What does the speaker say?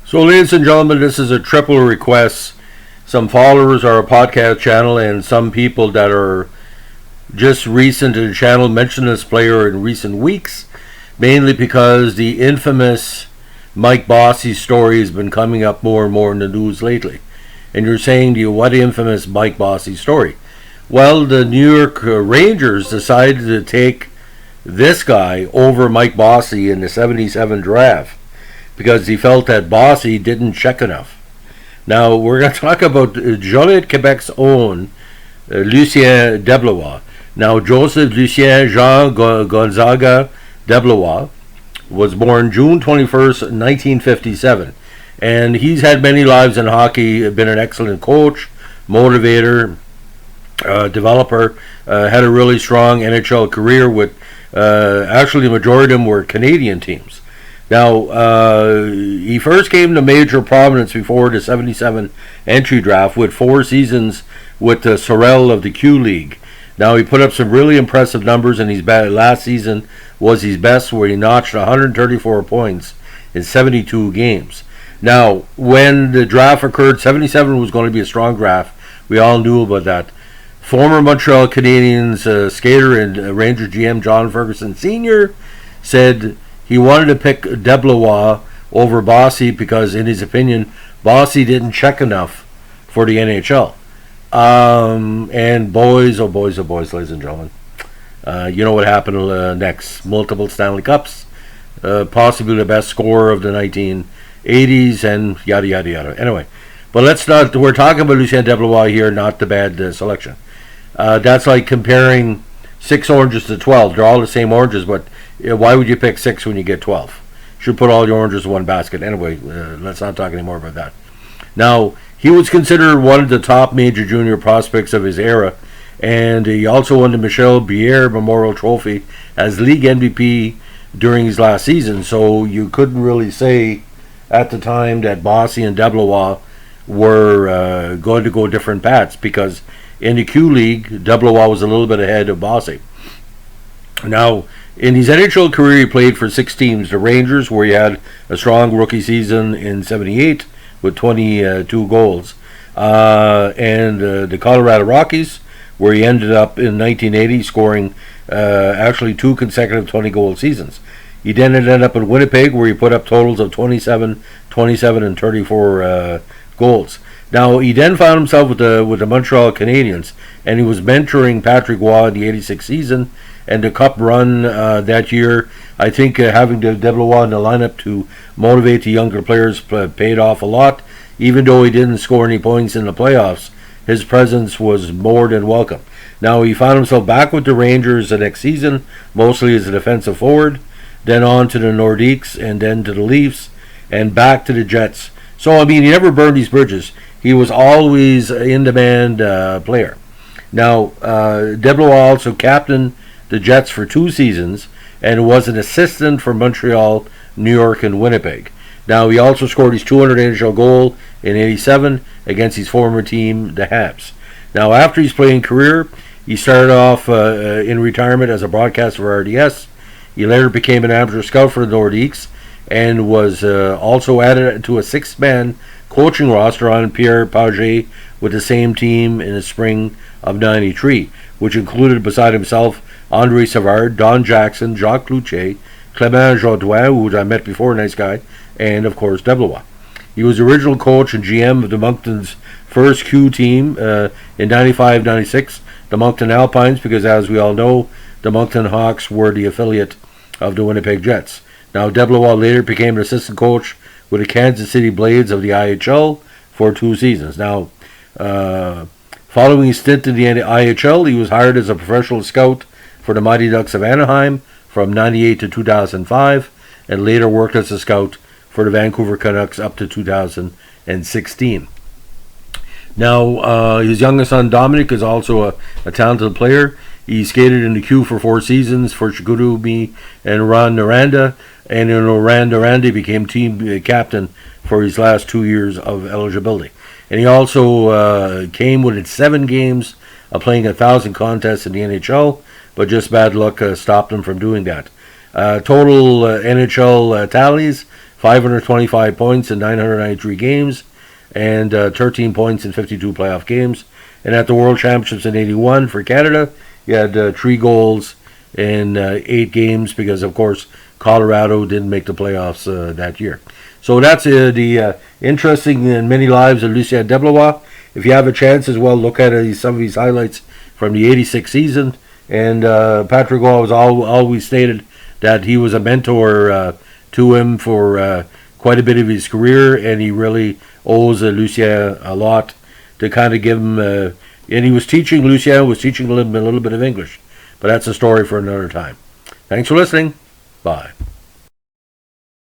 So, ladies and gentlemen, this is a triple request. Some followers are a podcast channel, and some people that are just recent to the channel mentioned this player in recent weeks, mainly because the infamous Mike Bossy story has been coming up more and more in the news lately. And you're saying to you, what infamous Mike Bossy story? Well, the New York Rangers decided to take this guy over Mike Bossy in the 77 draft because he felt that Bossy didn't check enough. Now, we're going to talk about Joliet, Quebec's own Lucien DeBlois. Now, Joseph Lucien Jean Gonzaga DeBlois was born June 21st, 1957. And he's had many lives in hockey, been an excellent coach, motivator, developer, had a really strong NHL career with, actually the majority of them were Canadian teams. Now, he first came to major prominence before the 77 entry draft with 4 seasons with the Sorel of the Q League. Now, he put up some really impressive numbers, and his last season was his best, where he notched 134 points in 72 games. Now, when the draft occurred, 77 was going to be a strong draft. We all knew about that. Former Montreal Canadiens skater and Ranger GM John Ferguson Sr. said he wanted to pick DeBlois over Bossy because, in his opinion, Bossy didn't check enough for the NHL. And boys, ladies and gentlemen, you know what happened next. Multiple Stanley Cups, possibly the best scorer of the 1980s, and yada, yada, yada. Anyway, but we're talking about Lucien DeBlois here, not the bad selection. That's like comparing 6 oranges to 12. They're all the same oranges, but why would you pick 6 when you get 12? You should put all your oranges in one basket. Anyway, let's not talk anymore about that. Now, he was considered one of the top major junior prospects of his era, and he also won the Michel Briere Memorial Trophy as league MVP during his last season, so you couldn't really say at the time that Bossy and DeBlois were going to go different paths, because in the Q League, DeBlois was a little bit ahead of Bossy. Now, in his NHL career, he played for 6 teams. The Rangers, where he had a strong rookie season in 78 with 22 goals. And the Colorado Rockies, where he ended up in 1980 scoring actually 2 consecutive 20-goal seasons. He then ended up in Winnipeg, where he put up totals of 27, and 34 goals. Now, he then found himself with the Montreal Canadiens, and he was mentoring Patrick Roy in the 86 season, and the Cup run that year. I think having DeBlois in the lineup to motivate the younger players paid off a lot. Even though he didn't score any points in the playoffs, his presence was more than welcome. Now, he found himself back with the Rangers the next season, mostly as a defensive forward, then on to the Nordiques, and then to the Leafs, and back to the Jets. So, I mean, he never burned these bridges. He was always an in-demand player. Now, DeBlois also captained the Jets for 2 seasons and was an assistant for Montreal, New York, and Winnipeg. Now, he also scored his 200th NHL goal in 87 against his former team, the Habs. Now, after his playing career, he started off in retirement as a broadcaster for RDS. He later became an amateur scout for the Nordiques and was also added to a 6-man coaching roster on Pierre Pagé with the same team in the spring of 93, which included beside himself Andre Savard, Don Jackson, Jacques Cloutier, Clément Jodoin, who I met before, nice guy, and of course DeBlois. He was the original coach and GM of the Moncton's first Q team in 95-96, the Moncton Alpines, because as we all know, the Moncton Hawks were the affiliate of the Winnipeg Jets. Now, DeBlois later became an assistant coach with the Kansas City Blades of the IHL for 2 seasons. Now, following his stint in the IHL, he was hired as a professional scout for the Mighty Ducks of Anaheim from 98 to 2005, and later worked as a scout for the Vancouver Canucks up to 2016. Now, his youngest son Dominic is also a talented player. He skated in the Q for 4 seasons for Chicoutimi and Ron Noranda, and in Noranda became team captain for his last 2 years of eligibility. And he also came within 7 games of playing 1,000 contests in the NHL, but just bad luck stopped him from doing that. Total NHL tallies, 525 points in 993 games, and 13 points in 52 playoff games. And at the World Championships in 81 for Canada, he had 3 goals in 8 games because, of course, Colorado didn't make the playoffs that year. So that's the interesting and many lives of Lucien DeBlois. If you have a chance as well, look at some of these highlights from the 86 season. And Patrick Roy has always stated that he was a mentor to him for quite a bit of his career, and he really owes Lucien a lot to kind of give him. And he was teaching Lucien was teaching him a little bit of English, but that's a story for another time. Thanks for listening. Bye.